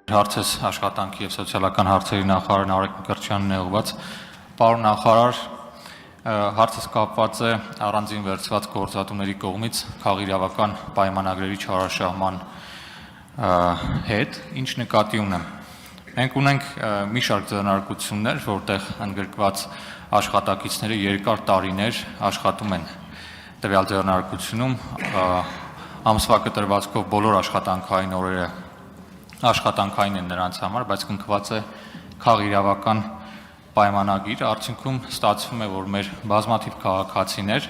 Հարցես աշխատանքի և սոցիալական հարցերի նախարար Նարեկ Մկրտչյանն է ուղղված։ Պարոն նախարար, հարցս կապված է առանձին վերցված գործատուների կողմից քաղաքիրավական պայմանագրերի չարաշահման հետ, ինչ նկատի ունեմ։ Մենք ունենք մի շարք ձեռնարկություններ, որտեղ ընդգրկված աշխատակիցները երկար տարիներ աշխատում են տվյալ ձեռնարկությունում, ամսվա կտրվածքով բոլոր աշխատանքային օրերը աշխատանքային են նրանց համար, բայց կնքված է քաղաքիրավական պայմանագիր, արդյունքում ստացվում է, որ մեր բազմաթիվ քաղաքացիներ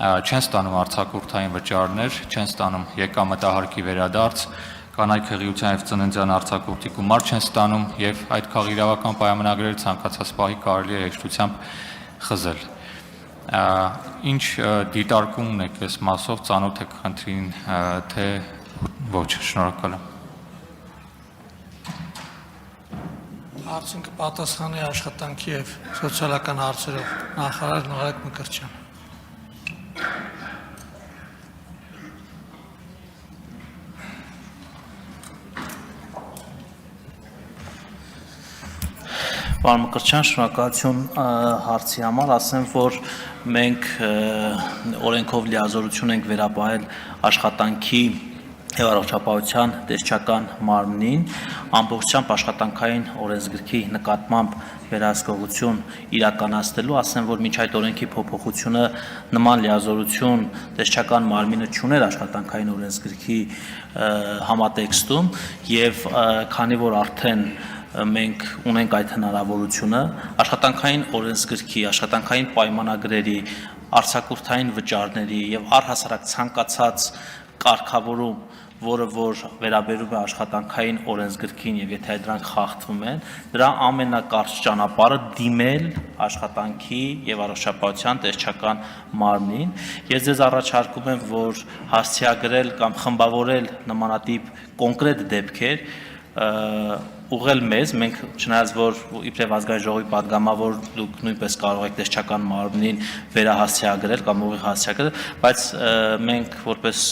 չեն ստանում արձակուրդային վճարներ, չեն ստանում եկամտահարկի վերադարձ, կանայք հղիության և ծննդյան արձակուրդի գումար չեն ստանում և այդ քաղաքիրավական պայմանագրերը ցանկացած պահի կարելի է հեշտությամբ խզել։ Ինչ դիտարկում ունեք այս մասով, ծանոթ եք խնդրին, թե ոչ, շնորհակալ եմ։ Հարցին կպատասխանի աշխատանքի և սոցիալական հարցերով նախարար Նարեկ Մկրտչյան։ Պարոն Մկրտչյան, շնորհակալություն հարցի համար, ասեմ, որ մենք օրենքով լիազորություն ենք վերապահել աշխատանքի և առողջապահության տեսչական մարմնին, ամբողջությամբ աշխատանքային օրենսգրքի նկատմամբ վերահսկողություն իրականացնելու, ասեմ, որ մինչ այդ օրենքի փոփոխությունը նման լիազորություն տեսչական մարմինը չուներ աշխատանքային օրենսգրքի համատեքստում և քանի որ արդեն մենք ունենք այդ հնարավորությունը, աշխատանքային օրենսգրքի, աշխատանքային պայմանագրերի, արձակուրդային վճարների և առհասարակ ցանկացած կարգավորում, որը որ վերաբերում է աշխատանքային օրենսգրքին և եթե դրանք խախտվում են, դրա ամենակարճ ճանապարհը դիմել աշխատանքի և առողջապահության տեսչական մարմնին։ Ես ձեզ առաջարկում եմ, որ հասցեագրել կամ խմբավորել նմանատիպ կոնկրետ դեպքեր ուղղել մեզ, մենք չնայած որ իբրև ազգային ժողովի պատգամավոր դուք նույնպես կարող եք տեսչական մարմնին վերահասցեագրել կամ ուղիղ հասցեագրել, բայց մենք որպես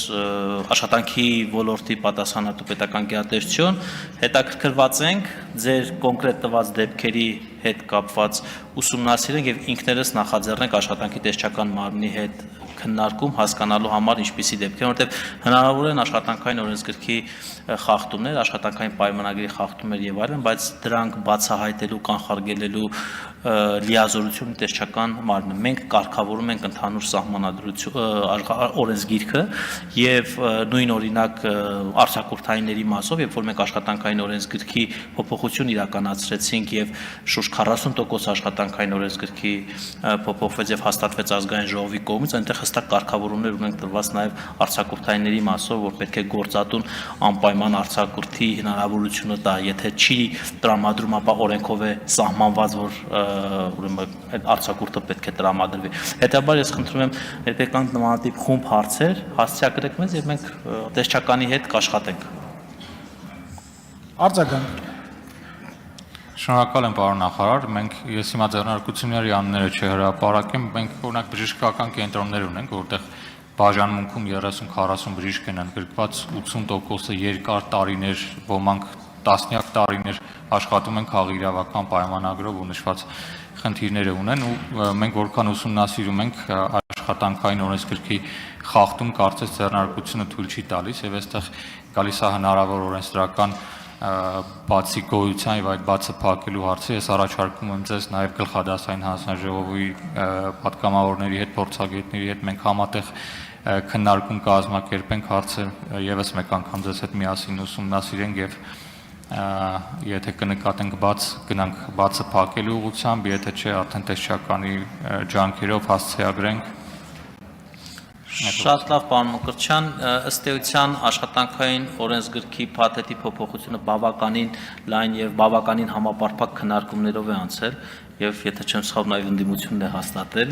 աշխատանքի ոլորտի պատասխանատու պետական գերատեսչություն հետաքրքրված ենք ձեր կոնկրետ տված դեպքերի հետ կապված ուսումնասիրենք և ինքներս նախաձեռնենք աշխատանքի տեսչական մարմնի հետ քննարկում հասկանալու համար ինչպիսի դեպքեր, որտեղ հնարավոր են աշխատանքային օրենսգրքի խախտումներ, աշխատանքային պայմանագրի խախտումներ եւ այլն, բայց դրանք բացահայտելու, կանխարգելելու լիազորություն տեսչական մարմինը։ Մենք կարգավորում ենք ընդհանուր սահմանադրություն օրենսգիրքը եւ նույն օրինակ արձակուրդայինների մասով, երբ որ մենք աշխատանքային օրենսգրքի փոփոխություն իրականացրեցինք եւ շուրջ 40% աշխատանքային օրենսգրքի փոփոխվեց եւ հաստատվեց ազգային ժողովի կողմից, այնտեղ հստակ կարգավորումներ ունենք տրված նաեւ արձակուրդայինների մասով, որ պետք է գործատուն անպայման արձակուրդի հնարավորությունը տա, եթե չի տրամադրում, ապա օրենքով է սահմանված, որ ուրեմն այդ արձակուրդը պետք է տրամադրվի։ Հետաբար ես խնդրում եմ, եթե կան նմանատիպ խումբ հարցեր, հասցեագրեք մեզ եւ մենք տեսչականի հետ կաշխատենք։ Արձագանք։ Շնորհակալ եմ, պարոն նախարար, ես հիմա ձեռնարկությունների անունները չհրապարակեմ, մենք օրինակ բժշկական կենտրոններ ունենք, որտեղ բաժանմունքում 30-40 բժիշկ են ընդգրկված, 80%-ը երկար տարիներ, ոմանք տասնյակ տարիներ աշխատում են քաղաքիրավական պայմանագրով ու նշված խնդիրները ունեն ու մենք որքան ուսումնասիրում ենք աշխատանքային օրենսգրքի խախտում, կարծես ձեռնարկությունը թույլ չի տալիս եւ այստեղ գալիս է հնարավոր օրենսդրական բացի գոյության եւ այդ բացը փակելու հարցը, ես առաջարկում եմ ձեզ նաեւ գլխադասային հանձնաժողովի պատգամավորների հետ, փորձագետների հետ մենք համատեղ քննարկում կազմակերպենք հարցը եւս մեկ անգամ ձեզ հետ միասին ուսումնասիրենք եւ եթե կնկատենք գնանք բացը փակելու ուղղությամբ, եթե չէ արդեն տեսչականի ջանքերով հասցեագրենք։ Շատ լավ, պարոն Մկրտչյան, ըստ էության աշխատանքային օրենսգրքի փաթեթի փոփոխությունը բավականին լայն եւ բավականին համապարփակ քննարկումներով է անցել եւ եթե չեմ սխալվում նաեւ ընդդիմությունն է հաստատել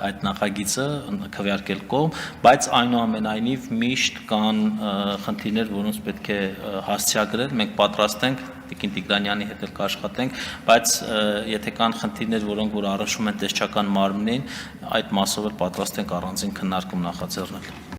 այդ նախագիծը քվեարկել կողմ, բայց այնուամենայնիվ միշտ կան խնդիրներ, որոնց պետք է հասցեագրել, մենք պատրաստ ենք Տիկին Տիգրանյանի հետ էլ կաշխատենք, բայց եթե կան խնդիրներ, որոնք որ առնչվում են տեսչական մարմնին, այդ մասով էլ պատրաստ ենք առանձին քննարկում նախաձեռնել։